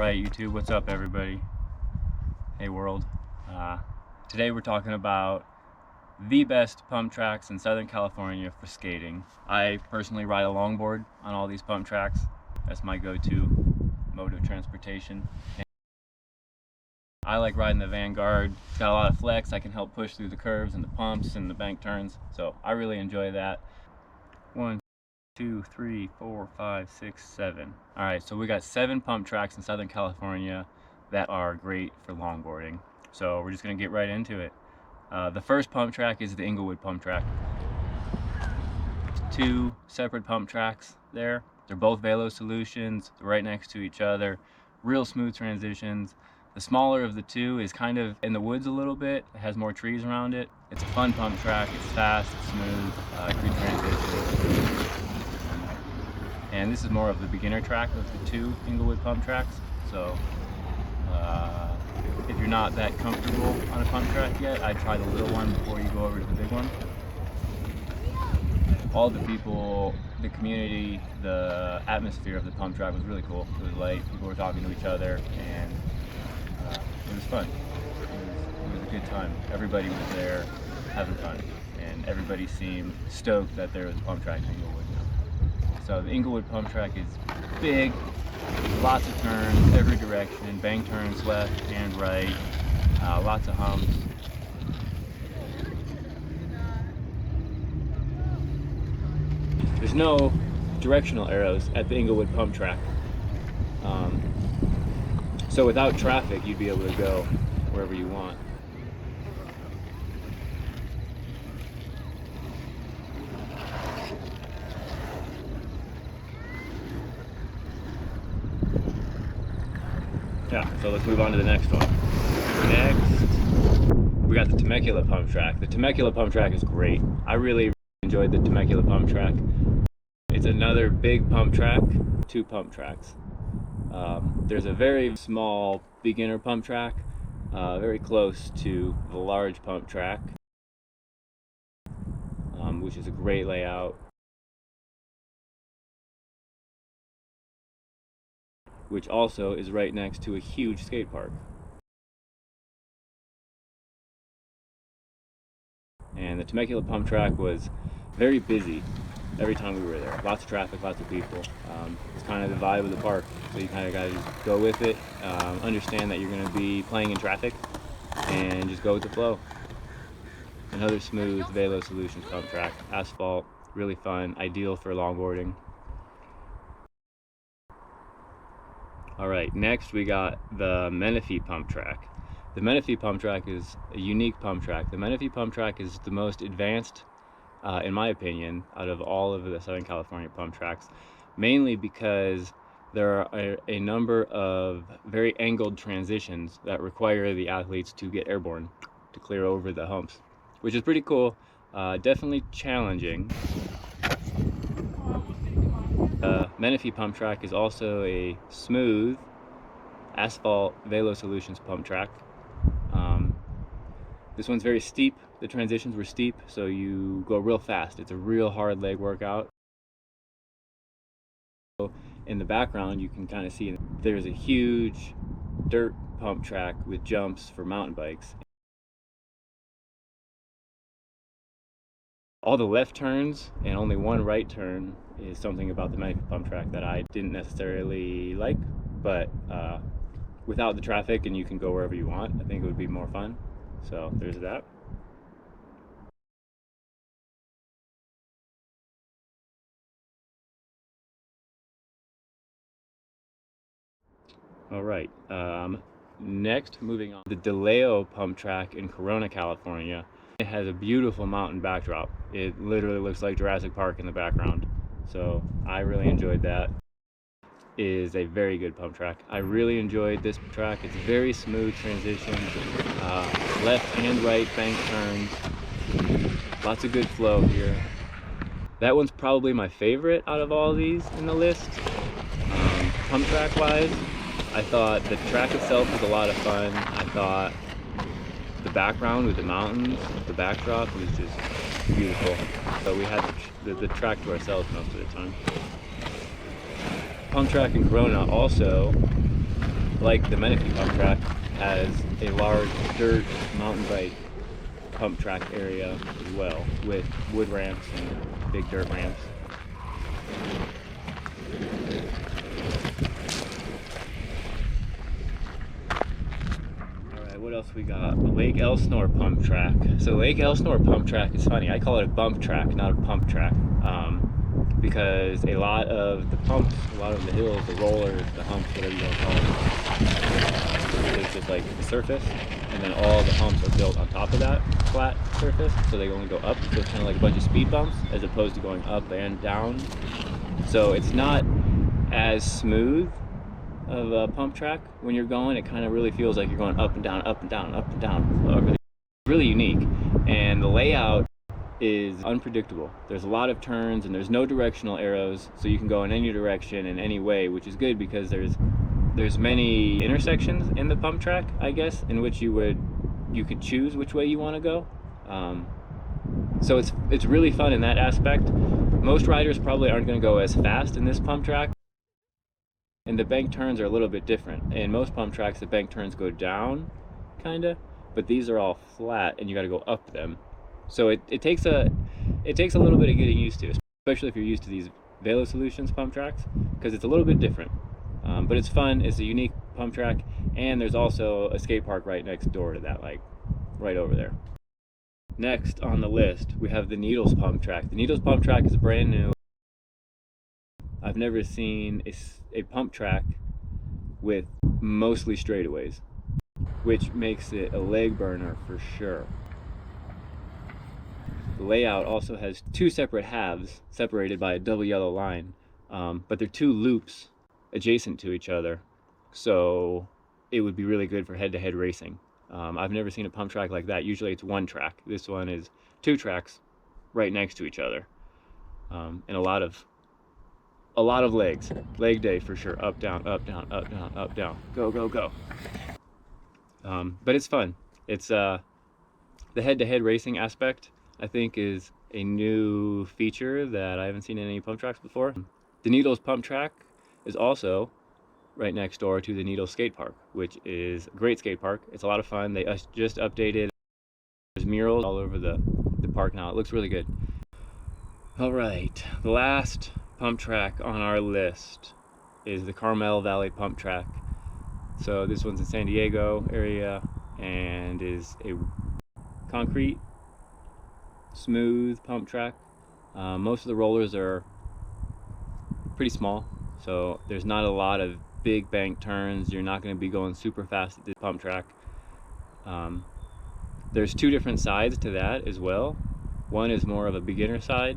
Alright YouTube, what's up everybody? Hey world. Today we're talking about the best pump tracks in Southern California for skating. I personally ride a longboard on all these pump tracks. That's my go-to mode of transportation. And I like riding the Vanguard. It's got a lot of flex. I can help push through the curves and the pumps and the bank turns. So I really enjoy that. 1, 2, 3, 4, 5, 6, 7. All right, so we got 7 pump tracks in Southern California that are great for longboarding. So we're just gonna get right into it. The first pump track is the Englewood pump track. 2 separate pump tracks there. They're both Velo solutions, they're right next to each other. Real smooth transitions. The smaller of the 2 is kind of in the woods a little bit. It has more trees around it. It's a fun pump track. It's fast, it's smooth, good transition. And this is more of the beginner track of the 2 Englewood pump tracks. So if you're not that comfortable on a pump track yet, I'd try the little one before you go over to the big one. All the people, the community, the atmosphere of the pump track was really cool. It was light, people were talking to each other, and it was fun. It was a good time. Everybody was there having fun, and everybody seemed stoked that there was a pump track in Englewood. So the Englewood pump track is big, lots of turns, every direction, bank turns left and right, lots of humps. There's no directional arrows at the Englewood pump track. So without traffic, you'd be able to go wherever you want. Yeah, so let's move on to the next one. Next, we got the Temecula pump track. The Temecula pump track is great. I really enjoyed the Temecula pump track. It's another big pump track, 2 pump tracks. There's a very small beginner pump track, very close to the large pump track, which is a great layout, which also is right next to a huge skate park. And the Temecula pump track was very busy every time we were there. Lots of traffic, lots of people. It's kind of the vibe of the park, so you kind of got to just go with it, understand that you're going to be playing in traffic, and just go with the flow. Another smooth Velo Solutions pump track, asphalt, really fun, ideal for longboarding. Alright, next we got the Mene pump track. The Mene pump track is a unique pump track. The Mene pump track is the most advanced, in my opinion, out of all of the Southern California pump tracks, mainly because there are a number of very angled transitions that require the athletes to get airborne, to clear over the humps, which is pretty cool, definitely challenging. Mene pump track is also a smooth asphalt Velo Solutions pump track. This one's very steep. The transitions were steep, so you go real fast. It's a real hard leg workout. In the background, you can kind of see there's a huge dirt pump track with jumps for mountain bikes. All the left turns and only one right turn is something about the Mene pump track that I didn't necessarily like, but without the traffic and you can go wherever you want, I think it would be more fun. So there's that. All right, next moving on, the Deo Pump Track in Corona, California. It has a beautiful mountain backdrop. It literally looks like Jurassic Park in the background. So I really enjoyed that. It is a very good pump track. I really enjoyed this track. It's very smooth transitions, left and right bank turns, lots of good flow here. That one's probably my favorite out of all these in the list. Pump track wise, I thought the track itself was a lot of fun. I thought the background with the mountains, the backdrop was just beautiful. So we had the track to ourselves most of the time. Pump track in Corona also like the Mene pump track, has a large dirt mountain bike pump track area as well, with wood ramps and big dirt ramps. Alright, what else we got? The Lake Elsinore pump track. So Lake Elsinore pump track is funny. I call it a bump track, not a pump track. Because a lot of the pumps, a lot of the hills, the rollers, the humps, whatever you want to call them, is just like the surface, and then all the humps are built on top of that flat surface, so they only go up. So it's kind of like a bunch of speed bumps as opposed to going up and down. So it's not as smooth of a pump track when you're going. It kind of really feels like you're going up and down, up and down, up and down. So really unique, and the layout is unpredictable. There's a lot of turns and there's no directional arrows, so you can go in any direction in any way, which is good because there's many intersections in the pump track, I guess, in which you could choose which way you want to go. So it's really fun in that aspect. Most riders probably aren't going to go as fast in this pump track, and the bank turns are a little bit different. In most pump tracks, the bank turns go down, kinda, but these are all flat and you got to go up them. So it takes a little bit of getting used to, especially if you're used to these Velo Solutions pump tracks, because it's a little bit different. But it's fun. It's a unique pump track, and there's also a skate park right next door to that, like right over there. Next on the list, we have the Needles pump track. The Needles pump track is brand new. I've never seen a pump track with mostly straightaways, which makes it a leg burner for sure. The layout also has two separate halves separated by a double yellow line, but they're two loops adjacent to each other, so it would be really good for head-to-head racing. I've never seen a pump track like that. Usually it's one track. This one is two tracks right next to each other, and a lot of legs. Leg day for sure. Up, down, up, down, up, down, up, down. Go, go, go. But it's fun. It's the head-to-head racing aspect, I think, is a new feature that I haven't seen in any pump tracks before. The Needles pump track is also right next door to the Needles skate park, which is a great skate park. It's a lot of fun. They just updated. There's murals all over the park now. It looks really good. All right, the last pump track on our list is the Carmel Valley pump track. So this one's in San Diego area and is a concrete, smooth pump track. Most of the rollers are pretty small, so there's not a lot of big bank turns. You're not going to be going super fast at this pump track. There's two different sides to that as well. One is more of a beginner side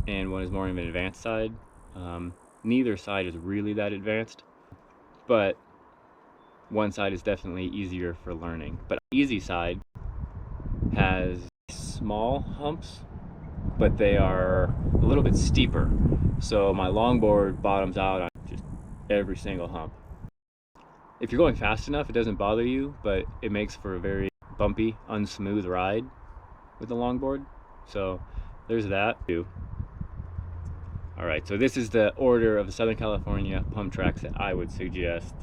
and one is more of an advanced side. Neither side is really that advanced, but one side is definitely easier for learning. But the easy side has small humps, but they are a little bit steeper. So my longboard bottoms out on just every single hump. If you're going fast enough, it doesn't bother you, but it makes for a very bumpy, unsmooth ride with the longboard. So there's that too. All right, so this is the order of the Southern California pump tracks that I would suggest,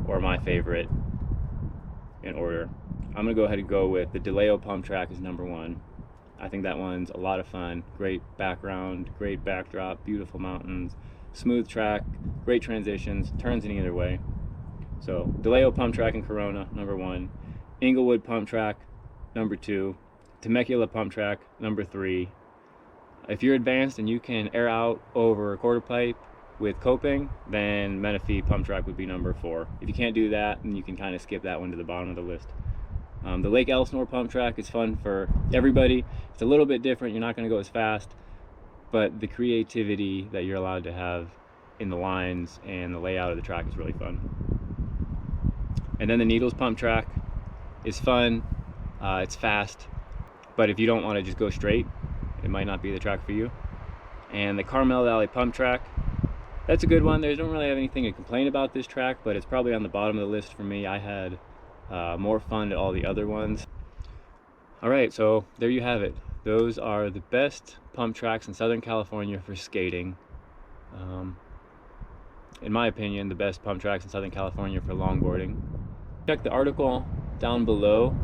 or my favorite in order. I'm gonna go ahead and go with the Deo Pump Track is number one. I think that one's a lot of fun. Great background, great backdrop, beautiful mountains, smooth track, great transitions, turns in either way. So Deo Pump Track in Corona, number one. Englewood Pump Track, number two. Temecula Pump Track, number three. If you're advanced and you can air out over a quarter pipe with coping, then Mene Pump Track would be number four. If you can't do that, then you can kind of skip that one to the bottom of the list. The Lake Elsinore Pump Track is fun for everybody. It's a little bit different. You're not going to go as fast, but the creativity that you're allowed to have in the lines and the layout of the track is really fun. And then the Needles Pump Track is fun. It's fast, but if you don't want to just go straight, it might not be the track for you. And the Carmel Valley Pump Track, that's a good one. They don't really have anything to complain about this track, but it's probably on the bottom of the list for me. I had more fun at all the other ones. All right, so there you have it. Those are the best pump tracks in Southern California for skating. in my opinion, the best pump tracks in Southern California for longboarding. Check the article down below.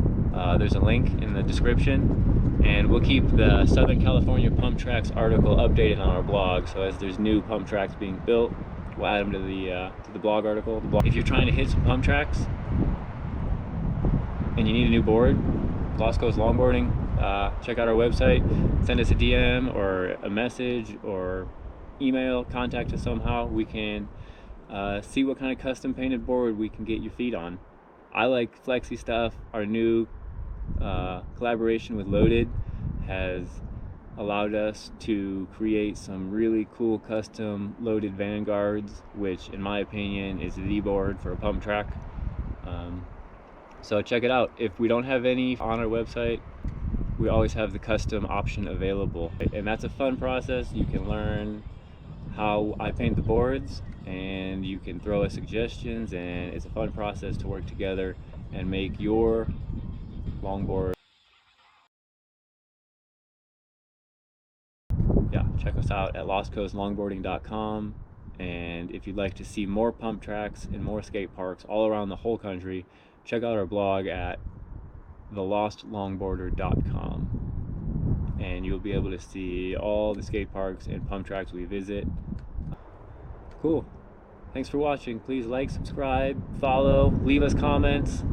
There's a link in the description, and we'll keep the Southern California pump tracks article updated on our blog. So as there's new pump tracks being built, we'll add them to the blog article. If you're trying to hit some pump tracks and you need a new board, Lost Coast Longboarding, check out our website, send us a DM or a message or email, contact us somehow. We can see what kind of custom painted board we can get your feet on. I like flexi stuff. Our new collaboration with Loaded has allowed us to create some really cool custom loaded vanguards, which in my opinion is the board for a pump track. So check it out. If we don't have any on our website, we always have the custom option available, and that's a fun process. You can learn how I paint the boards, and you can throw us suggestions, and it's a fun process to work together and make your longboard. Yeah, check us out at lostcoastlongboarding.com, and if you'd like to see more pump tracks and more skate parks all around the whole country, check out our blog at thelostlongboarder.com, and you'll be able to see all the skate parks and pump tracks we visit. Cool. Thanks for watching. Please like, subscribe, follow, leave us comments.